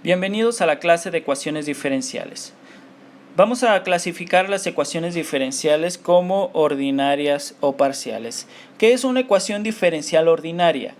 Bienvenidos a la clase de ecuaciones diferenciales. Vamos a clasificar las ecuaciones diferenciales como ordinarias o parciales. ¿Qué es una ecuación diferencial ordinaria?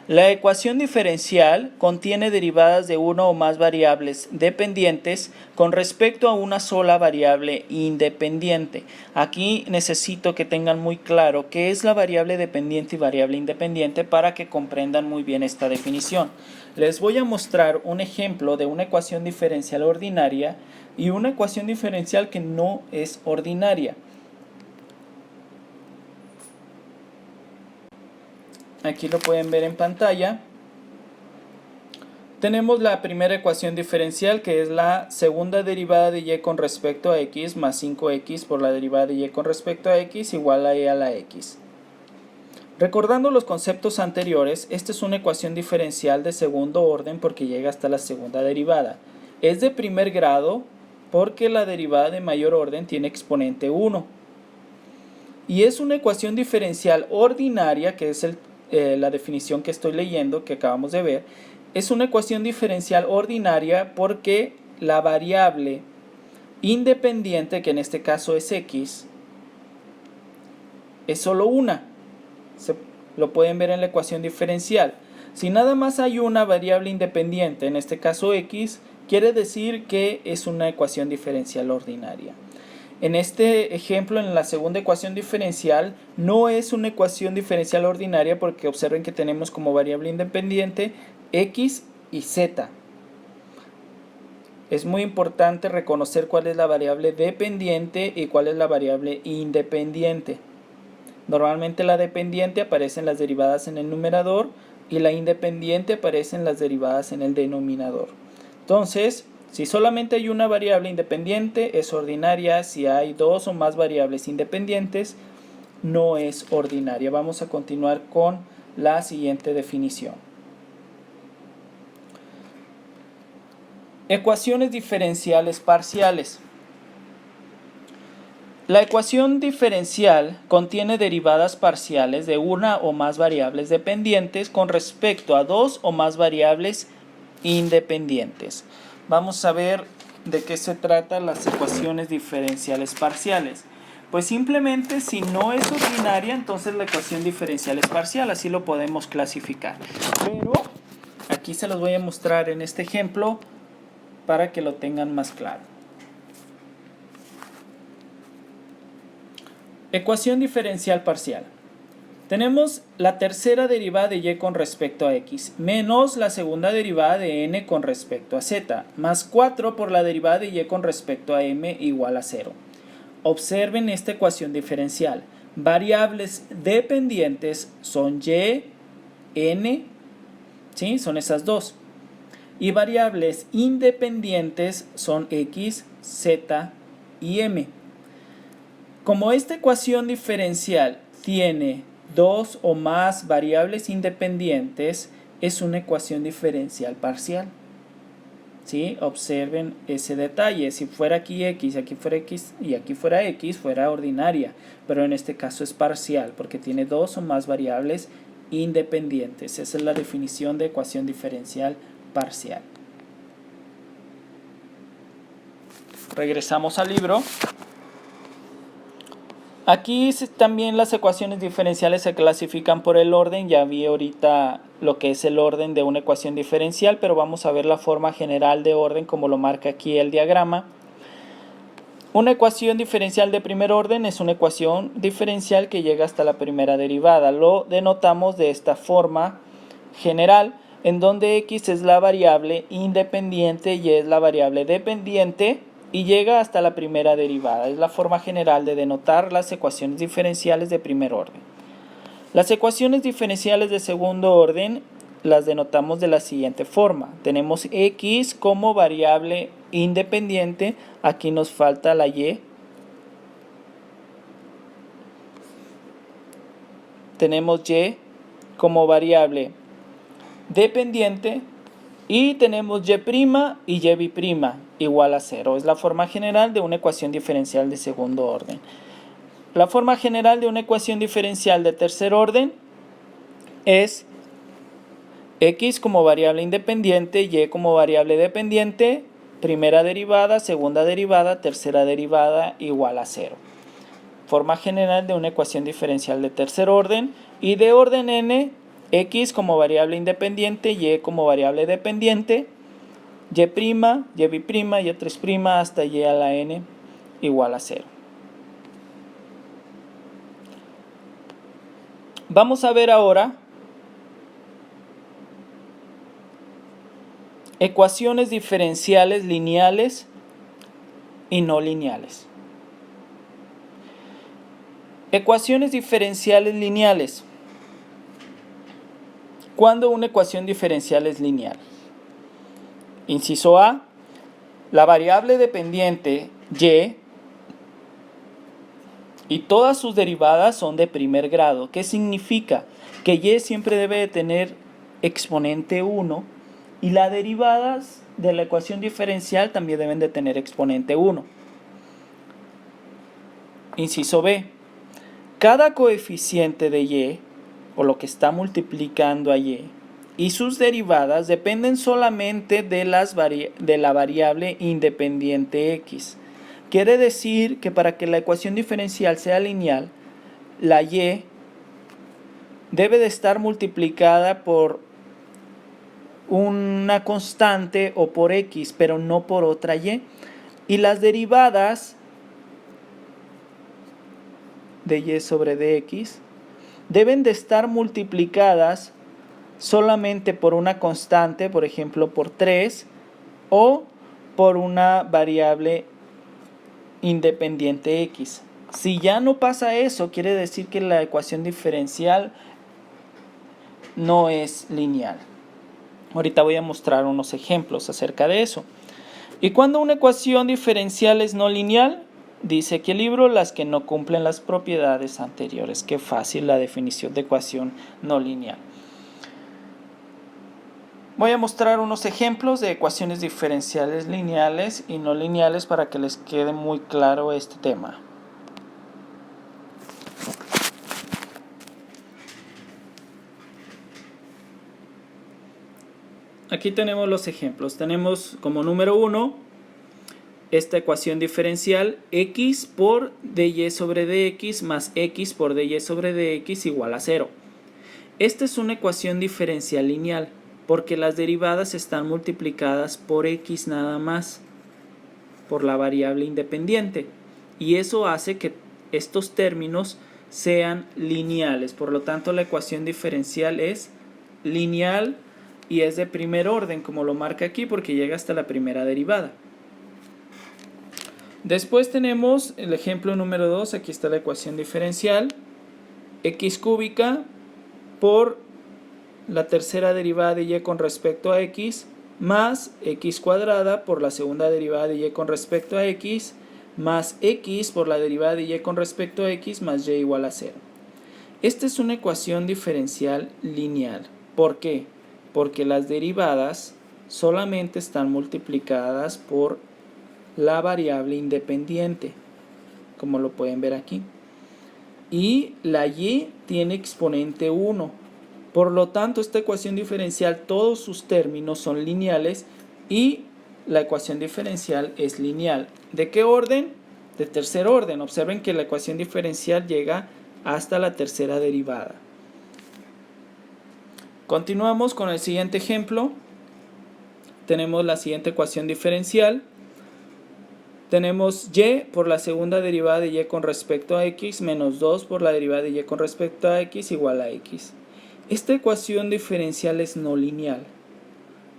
La ecuación diferencial contiene derivadas de una o más variables dependientes con respecto a una sola variable independiente. Aquí necesito que tengan muy claro qué es la variable dependiente y variable independiente para que comprendan muy bien esta definición. Les voy a mostrar un ejemplo de una ecuación diferencial ordinaria y una ecuación diferencial que no es ordinaria. Aquí lo pueden ver en pantalla. Tenemos la primera ecuación diferencial, que es la segunda derivada de y con respecto a x más 5x por la derivada de y con respecto a x igual a e a la x. Recordando los conceptos anteriores, esta es una ecuación diferencial de segundo orden porque llega hasta la segunda derivada. Es de primer grado porque la derivada de mayor orden tiene exponente 1. Y es una ecuación diferencial ordinaria, que es la definición que estoy leyendo, que acabamos de ver. Es una ecuación diferencial ordinaria porque la variable independiente, que en este caso es x, es solo una. Lo pueden ver en la ecuación diferencial. Si nada más hay una variable independiente, en este caso x, quiere decir que es una ecuación diferencial ordinaria. En este ejemplo, en la segunda ecuación diferencial, no es una ecuación diferencial ordinaria porque observen que tenemos como variable independiente x y z. Es muy importante reconocer cuál es la variable dependiente y cuál es la variable independiente. Normalmente la dependiente aparece en las derivadas en el numerador y la independiente aparece en las derivadas en el denominador. Entonces, si solamente hay una variable independiente, es ordinaria. Si hay dos o más variables independientes, no es ordinaria. Vamos a continuar con la siguiente definición. Ecuaciones diferenciales parciales. La ecuación diferencial contiene derivadas parciales de una o más variables dependientes con respecto a dos o más variables independientes. Vamos a ver de qué se tratan las ecuaciones diferenciales parciales. Pues simplemente si no es ordinaria, entonces la ecuación diferencial es parcial, así lo podemos clasificar. Pero aquí se los voy a mostrar en este ejemplo para que lo tengan más claro. Ecuación diferencial parcial. Tenemos la tercera derivada de y con respecto a x, menos la segunda derivada de n con respecto a z, más 4 por la derivada de y con respecto a m igual a 0. Observen esta ecuación diferencial. Variables dependientes son y, n, ¿sí? Son esas dos. Y variables independientes son x, z y m. Como esta ecuación diferencial tiene dos o más variables independientes, es una ecuación diferencial parcial. ¿Sí? Observen ese detalle. Si fuera aquí x, aquí fuera x y aquí fuera x, fuera ordinaria. Pero en este caso es parcial porque tiene dos o más variables independientes. Esa es la definición de ecuación diferencial parcial. Regresamos al libro. Aquí también las ecuaciones diferenciales se clasifican por el orden. Ya vi ahorita lo que es el orden de una ecuación diferencial, pero vamos a ver la forma general de orden como lo marca aquí el diagrama. Una ecuación diferencial de primer orden es una ecuación diferencial que llega hasta la primera derivada. Lo denotamos de esta forma general, en donde x es la variable independiente y es la variable dependiente, y llega hasta la primera derivada. Es la forma general de denotar las ecuaciones diferenciales de primer orden. Las ecuaciones diferenciales de segundo orden las denotamos de la siguiente forma. Tenemos x como variable independiente. Aquí nos falta la y. Tenemos y como variable dependiente. Y tenemos y' y y' igual a 0. Es la forma general de una ecuación diferencial de segundo orden. La forma general de una ecuación diferencial de tercer orden es X como variable independiente, Y como variable dependiente, primera derivada, segunda derivada, tercera derivada igual a 0. Forma general de una ecuación diferencial de tercer orden y de orden n, X como variable independiente, Y como variable dependiente, Y', Y', Y', hasta Y a la n igual a 0. Vamos a ver ahora ecuaciones diferenciales lineales y no lineales. Ecuaciones diferenciales lineales. ¿Cuándo una ecuación diferencial es lineal? Inciso A, la variable dependiente y todas sus derivadas son de primer grado. ¿Qué significa? Que Y siempre debe de tener exponente 1 y las derivadas de la ecuación diferencial también deben de tener exponente 1. Inciso B, cada coeficiente de Y, o lo que está multiplicando a Y, y sus derivadas dependen solamente de la variable independiente X. Quiere decir que para que la ecuación diferencial sea lineal, la Y debe de estar multiplicada por una constante o por X, pero no por otra Y. Y las derivadas de Y sobre dx deben de estar multiplicadas solamente por una constante, por ejemplo por 3, o por una variable independiente X. Si ya no pasa eso, quiere decir que la ecuación diferencial no es lineal. Ahorita voy a mostrar unos ejemplos acerca de eso. ¿Y cuando una ecuación diferencial es no lineal? Dice aquí el libro, las que no cumplen las propiedades anteriores. Qué fácil la definición de ecuación no lineal. Voy a mostrar unos ejemplos de ecuaciones diferenciales lineales y no lineales para que les quede muy claro este tema. Aquí tenemos los ejemplos. Tenemos como número 1 esta ecuación diferencial, x por dy sobre dx más x por dy sobre dx igual a 0. Esta es una ecuación diferencial lineal porque las derivadas están multiplicadas por x nada más, por la variable independiente, y eso hace que estos términos sean lineales. Por lo tanto, la ecuación diferencial es lineal y es de primer orden, como lo marca aquí, porque llega hasta la primera derivada. Después tenemos el ejemplo número 2, aquí está la ecuación diferencial, x cúbica por la tercera derivada de y con respecto a x, más x cuadrada por la segunda derivada de y con respecto a x, más x por la derivada de y con respecto a x, más y igual a 0. Esta es una ecuación diferencial lineal. ¿Por qué? Porque las derivadas solamente están multiplicadas por la variable independiente, como lo pueden ver aquí, y la y tiene exponente 1. Por lo tanto, esta ecuación diferencial, todos sus términos son lineales y la ecuación diferencial es lineal. ¿De qué orden? De tercer orden. Observen que la ecuación diferencial llega hasta la tercera derivada. Continuamos con el siguiente ejemplo. Tenemos la siguiente ecuación diferencial. Tenemos y por la segunda derivada de y con respecto a x menos 2 por la derivada de y con respecto a x igual a x. Esta ecuación diferencial es no lineal.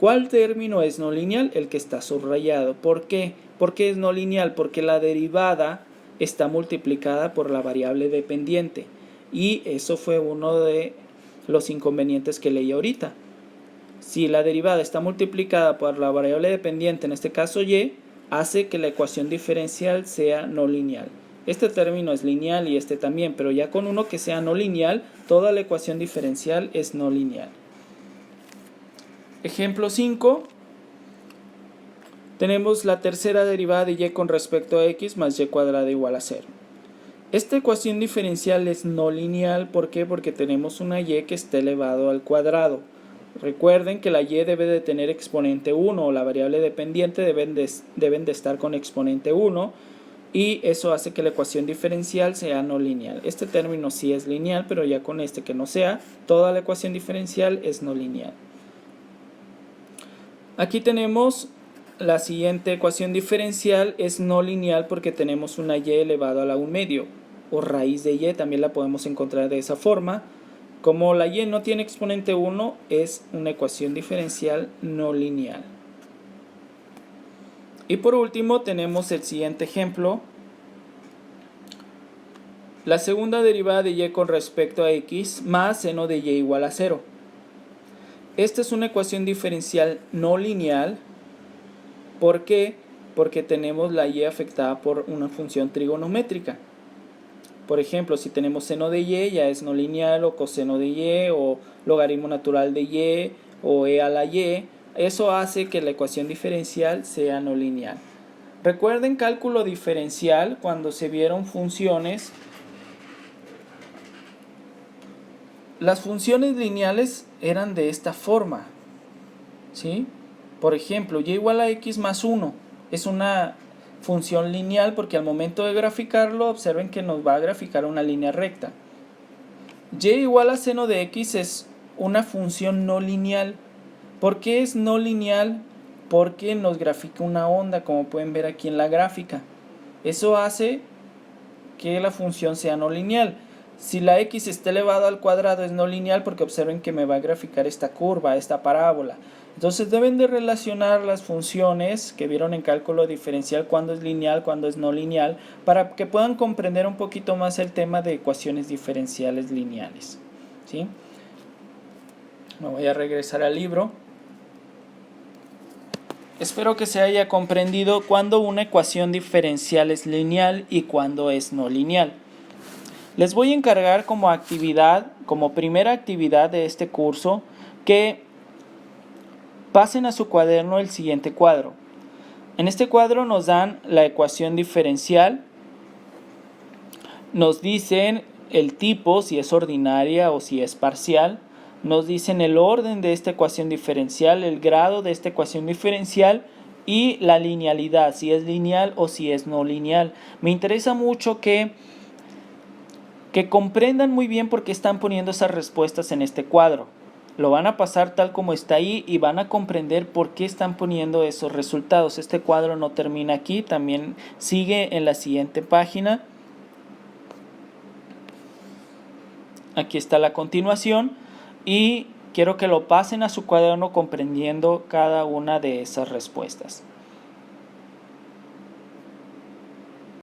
¿Cuál término es no lineal? El que está subrayado. ¿Por qué? ¿Por qué es no lineal? Porque la derivada está multiplicada por la variable dependiente. Y eso fue uno de los inconvenientes que leí ahorita. Si la derivada está multiplicada por la variable dependiente, en este caso y, hace que la ecuación diferencial sea no lineal. Este término es lineal y este también, pero ya con uno que sea no lineal, toda la ecuación diferencial es no lineal. Ejemplo 5. Tenemos la tercera derivada de y con respecto a x más y cuadrada igual a 0. Esta ecuación diferencial es no lineal. ¿Por qué? Porque tenemos una y que está elevado al cuadrado. Recuerden que la y debe de tener exponente 1 o la variable dependiente deben de estar con exponente 1 y eso hace que la ecuación diferencial sea no lineal. Este término sí es lineal, pero ya con este que no sea, toda la ecuación diferencial es no lineal. Aquí tenemos la siguiente ecuación diferencial, es no lineal porque tenemos una y elevado a la 1/2 o raíz de y, también la podemos encontrar de esa forma. Como la y no tiene exponente 1, es una ecuación diferencial no lineal. Y por último tenemos el siguiente ejemplo. La segunda derivada de y con respecto a x más seno de y igual a 0. Esta es una ecuación diferencial no lineal. ¿Por qué? Porque tenemos la y afectada por una función trigonométrica. Por ejemplo, si tenemos seno de y, ya es no lineal, o coseno de y, o logaritmo natural de y, o e a la y. Eso hace que la ecuación diferencial sea no lineal. Recuerden cálculo diferencial cuando se vieron funciones. Las funciones lineales eran de esta forma, ¿sí? Por ejemplo, y igual a x más 1 es una función lineal porque al momento de graficarlo, observen que nos va a graficar una línea recta. Y igual a seno de x es una función no lineal. ¿Por qué es no lineal? Porque nos grafica una onda, como pueden ver aquí en la gráfica. Eso hace que la función sea no lineal. Si la x está elevada al cuadrado es no lineal porque observen que me va a graficar esta curva, esta parábola. Entonces deben de relacionar las funciones que vieron en cálculo diferencial, cuándo es lineal, cuándo es no lineal, para que puedan comprender un poquito más el tema de ecuaciones diferenciales lineales, ¿sí? Me voy a regresar al libro. Espero que se haya comprendido cuándo una ecuación diferencial es lineal y cuándo es no lineal. Les voy a encargar como actividad, como primera actividad de este curso, que pasen a su cuaderno el siguiente cuadro. En este cuadro nos dan la ecuación diferencial, nos dicen el tipo, si es ordinaria o si es parcial, nos dicen el orden de esta ecuación diferencial, el grado de esta ecuación diferencial y la linealidad, si es lineal o si es no lineal. Me interesa mucho que comprendan muy bien por qué están poniendo esas respuestas en este cuadro. Lo van a pasar tal como está ahí y van a comprender por qué están poniendo esos resultados. Este cuadro no termina aquí, también sigue en la siguiente página. Aquí está la continuación y quiero que lo pasen a su cuaderno comprendiendo cada una de esas respuestas.